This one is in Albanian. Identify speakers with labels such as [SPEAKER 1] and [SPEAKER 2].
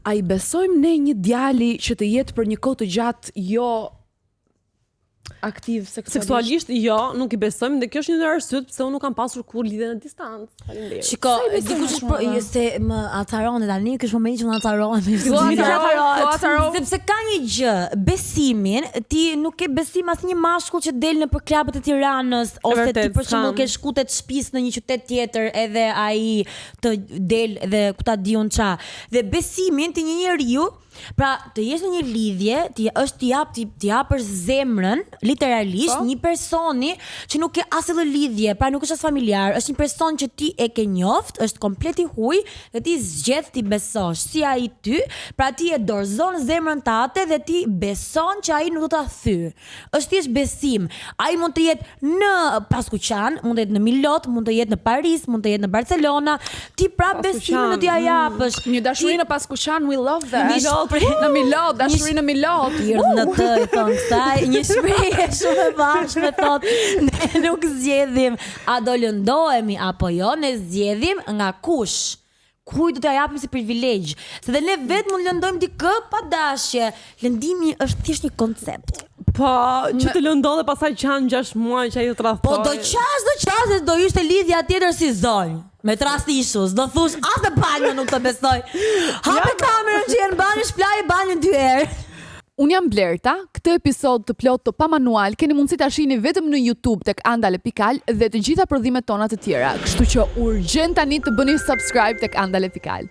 [SPEAKER 1] A I besojmë ne një djali që të jetë për një kohë të gjatë jo aktiv
[SPEAKER 2] seksualisht jo, nuk I besojmë dhe kjo është një ndër arsyet pse unë nuk kam pasur kur lidhje në distancë. Faleminderit.
[SPEAKER 3] Shiko, dikush se më ataron tani, ky është momenti që më ataron. Sepse ka një gjë, besimin, ti nuk ke besim as një mashkull që del në për klubet e Tiranës ose ti për shembull ke shkutet shtëpisë në një qytet tjetër edhe ai të del dhe ku ta diun ça. Dhe besimin ti një njeriu pra të jesh në një lidhje, ti jap për zemrën, literalisht një personi që nuk ke asnjë lidhje, pra nuk është as familjar, është një person që ti e ke njoft, është komplet I huj dhe ti zgjedh ti besosh, si ai ty, pra ti e dorëzon zemrën tate dhe ti beson që ai nuk do ta thyr. Është thjesht besim. Ai mund të jetë në Paskuqan, mund të jetë në Milot, mund të jetë në Paris, mund të jetë në Barcelona, ti pra besimin do t'ia japësh.
[SPEAKER 1] Një dashuri në Paskuqan, we love that. Në Milot, dashuri në Milot.
[SPEAKER 3] Në të I thon kësaj, një shprehje shumë e bashkë thot, ne nuk zgjedhim a do lëndohemi apo jo, ne zgjedhim nga kush. Kujt do t'ja japim si privilegj. Se dhe ne vetë mund lëndojmë dikë pa dashje. Lëndimi është thjesht një koncept.
[SPEAKER 2] Po, që të lëndon dhe pastaj qanë 6 muaj që ai të tradhtoj.
[SPEAKER 3] Po do qas do ishte lidhja tjetër si zonjë. Me trastishus, do thush, as në banjë nuk të besoj. Hape kamerën që jenë banjë, shplaj banjën 2 herë.
[SPEAKER 1] Unë jam Blerta, këtë episod të plot të pa manual keni mundësi ta shihni vetëm në YouTube tek Andale Pikal dhe të gjitha prodhimet tona të tjera. Kështu që urgjent tani të bëni subscribe tek Andale Pikal.